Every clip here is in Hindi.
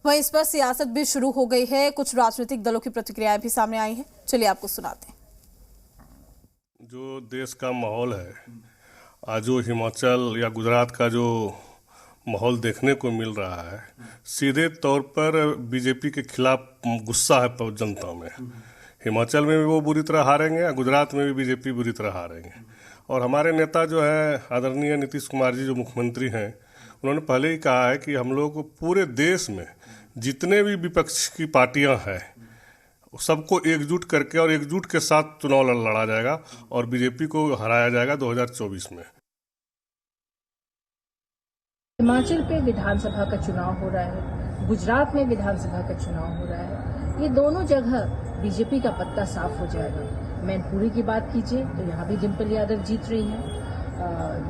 वहीं इस पर सियासत भी शुरू हो गई है। कुछ राजनीतिक दलों की प्रतिक्रियाएं भी सामने आई हैं। चलिए आपको सुनाते हैं। जो देश का माहौल है आज, जो हिमाचल या गुजरात का जो माहौल देखने को मिल रहा है, सीधे तौर पर बीजेपी के खिलाफ गुस्सा है जनता में। हिमाचल में भी वो बुरी तरह हारेंगे या गुजरात में भी बीजेपी बुरी तरह हारेंगे। और हमारे नेता जो है आदरणीय नीतीश कुमार जी, जो मुख्यमंत्री हैं, उन्होंने पहले ही कहा है कि हम लोग पूरे देश में जितने भी विपक्ष की पार्टियां हैं सबको एकजुट करके और एकजुट के साथ चुनाव लड़ा जाएगा और बीजेपी को हराया जाएगा 2024 में। हिमाचल पे विधानसभा का चुनाव हो रहा है, गुजरात में विधानसभा का चुनाव हो रहा है। ये दोनों जगह बीजेपी का पत्ता साफ हो जाएगा। मैनपुरी की बात कीजिए तो यहाँ भी डिम्पल यादव जीत रही हैं।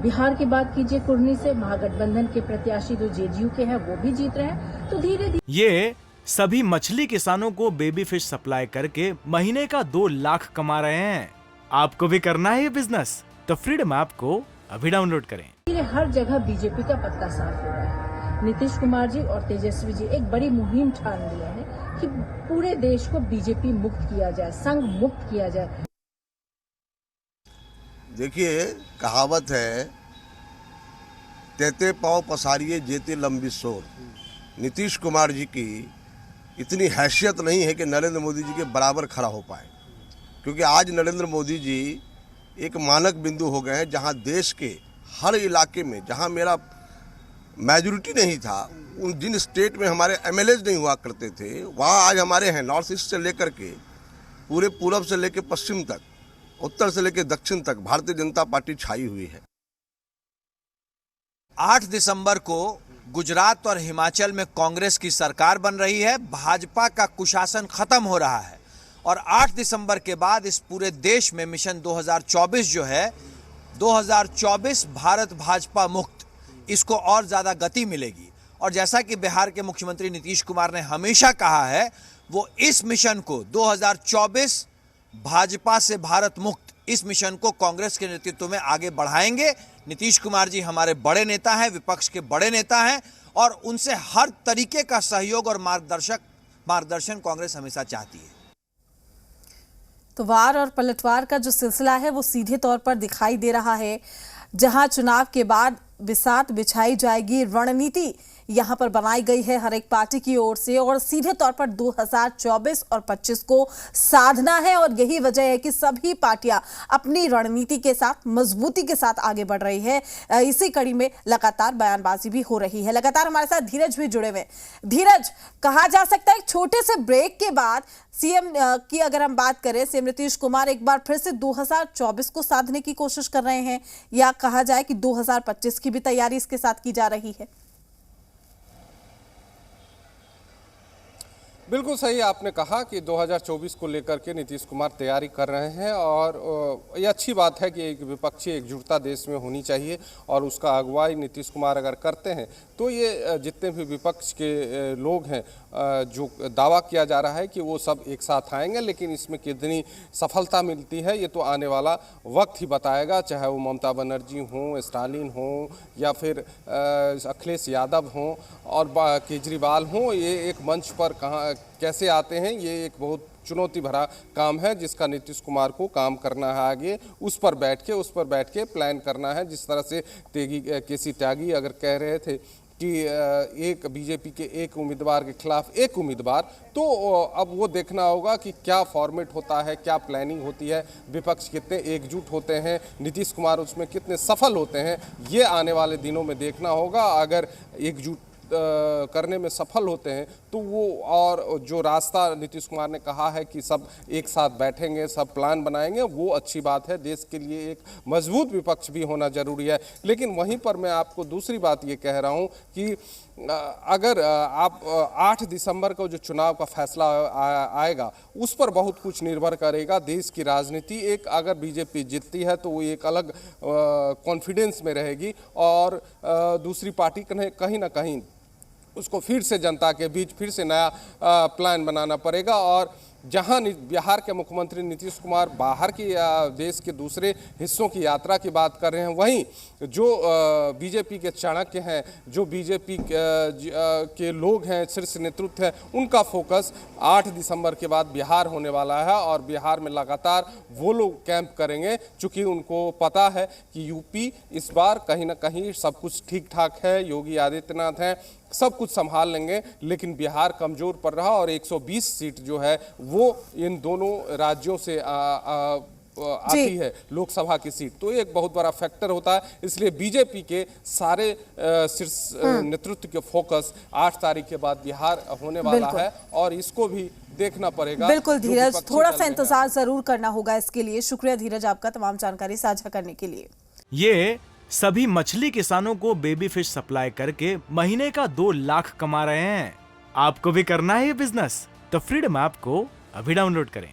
बिहार की बात कीजिए, कुर्नी से महागठबंधन के प्रत्याशी जो जेडीयू के हैं वो भी जीत रहे हैं। तो धीरे धीरे ये सभी मछली किसानों को बेबी फिश सप्लाई करके महीने का 2 लाख कमा रहे हैं। आपको भी करना है ये बिजनेस? तो फ्रीडम ऐप को अभी डाउनलोड करें। हर जगह बीजेपी का पत्ता साफ हो रहा है। नीतीश कुमार जी और तेजस्वी जी एक बड़ी मुहिम ठान लिया है कि पूरे देश को बीजेपी मुक्त किया जाए, संघ मुक्त किया जाए। देखिए, कहावत है, तेते पाँव पसारिए जेते लंबी सोर। नीतीश कुमार जी की इतनी हैसियत नहीं है कि नरेंद्र मोदी जी के बराबर खड़ा हो पाए, क्योंकि आज नरेंद्र मोदी जी एक मानक बिंदु हो गए हैं जहां देश के हर इलाके में जहां मेरा मेजॉरिटी नहीं था, उन जिन स्टेट में हमारे एमएलएज नहीं हुआ करते थे, वहाँ आज हमारे हैं। नॉर्थ ईस्ट से लेकर के पूरे पूरब से लेकर पश्चिम तक, उत्तर से लेकर दक्षिण तक भारतीय जनता पार्टी छाई हुई है। 8 दिसंबर को गुजरात और हिमाचल में कांग्रेस की सरकार बन रही है, भाजपा का कुशासन खत्म हो रहा है और 8 दिसंबर के बाद इस पूरे देश में मिशन 2024 जो है, 2024 भारत भाजपा मुक्त, इसको और ज्यादा गति मिलेगी। और जैसा कि बिहार के मुख्यमंत्री नीतीश कुमार ने हमेशा कहा है, वो इस मिशन को 2024 भाजपा से भारत मुक्त, इस मिशन को कांग्रेस के नेतृत्व में आगे बढ़ाएंगे। नीतीश कुमार जी हमारे बड़े नेता हैं, विपक्ष के बड़े नेता हैं और उनसे हर तरीके का सहयोग और मार्गदर्शन कांग्रेस हमेशा चाहती है। तो वार और पलटवार का जो सिलसिला है वो सीधे तौर पर दिखाई दे रहा है। जहां चुनाव के बाद बिसात बिछाई जाएगी, रणनीति यहां पर बनाई गई है हर एक पार्टी की ओर से और सीधे तौर पर 2024 और 25 को साधना है। और यही वजह है कि सभी पार्टियां अपनी रणनीति के साथ मजबूती के साथ आगे बढ़ रही है। इसी कड़ी में लगातार बयानबाजी भी हो रही है। लगातार हमारे साथ धीरज भी जुड़े हुए। धीरज, कहा जा सकता है छोटे से ब्रेक के बाद सीएम की अगर हम बात करें, सीएम नीतीश कुमार एक बार फिर से 2024 को साधने की कोशिश कर रहे हैं, या कहा जाए कि 2025 की भी तैयारी इसके साथ की जा रही है? बिल्कुल सही आपने कहा कि 2024 को लेकर के नीतीश कुमार तैयारी कर रहे हैं और ये अच्छी बात है कि एक विपक्षी एकजुटता देश में होनी चाहिए और उसका अगुवाई नीतीश कुमार अगर करते हैं तो ये जितने भी विपक्ष के लोग हैं, जो दावा किया जा रहा है कि वो सब एक साथ आएंगे, लेकिन इसमें कितनी सफलता मिलती है ये तो आने वाला वक्त ही बताएगा। चाहे वो ममता बनर्जी हों, स्टालिन हों या फिर अखिलेश यादव हों और केजरीवाल हों, ये एक मंच पर कहाँ कैसे आते हैं, ये एक बहुत चुनौती भरा काम है जिसका नीतीश कुमार को काम करना है। आगे उस पर बैठ के प्लान करना है। जिस तरह से केसी त्यागी अगर कह रहे थे कि एक बीजेपी के एक उम्मीदवार के खिलाफ एक उम्मीदवार, तो अब वो देखना होगा कि क्या फॉर्मेट होता है, क्या प्लानिंग होती है, विपक्ष कितने एकजुट होते हैं, नीतीश कुमार उसमें कितने सफल होते हैं, ये आने वाले दिनों में देखना होगा। अगर एकजुट करने में सफल होते हैं तो वो, और जो रास्ता नीतीश कुमार ने कहा है कि सब एक साथ बैठेंगे, सब प्लान बनाएंगे, वो अच्छी बात है। देश के लिए एक मजबूत विपक्ष भी होना जरूरी है। लेकिन वहीं पर मैं आपको दूसरी बात ये कह रहा हूँ कि अगर आप 8 दिसंबर को जो चुनाव का फैसला आएगा उस पर बहुत कुछ निर्भर करेगा। देश की राजनीति एक, अगर बीजेपी जीतती है तो वो एक अलग कॉन्फिडेंस में रहेगी और दूसरी पार्टी कहीं ना कहीं उसको फिर से जनता के बीच फिर से नया प्लान बनाना पड़ेगा और जहां बिहार के मुख्यमंत्री नीतीश कुमार बाहर की देश के दूसरे हिस्सों की यात्रा की बात कर रहे हैं, वहीं जो बीजेपी के चाणक्य हैं, जो बीजेपी के लोग हैं, शीर्ष नेतृत्व है, उनका फोकस 8 दिसंबर के बाद बिहार होने वाला है और बिहार में लगातार वो लोग कैंप करेंगे, चूंकि उनको पता है कि यूपी इस बार कहीं ना कहीं सब कुछ ठीक ठाक है, योगी आदित्यनाथ हैं, सब कुछ संभाल लेंगे, लेकिन बिहार कमजोर पड़ रहा और 120 सीट जो है वो इन दोनों राज्यों से आती है, लोकसभा की सीट, तो एक बहुत बड़ा फैक्टर होता है। इसलिए बीजेपी के सारे शीर्ष नेतृत्व के फोकस 8 तारीख के बाद बिहार होने वाला है और इसको भी देखना पड़ेगा। बिल्कुल धीरज, थोड़ा सा इंतजार जरूर करना होगा इसके लिए। शुक्रिया धीरज आपका तमाम जानकारी साझा करने के लिए। ये सभी मछली किसानों को बेबी फिश सप्लाई करके महीने का 2 लाख कमा रहे हैं। आपको भी करना है ये बिजनेस? तो फ्रीडम ऐप को अभी डाउनलोड करें।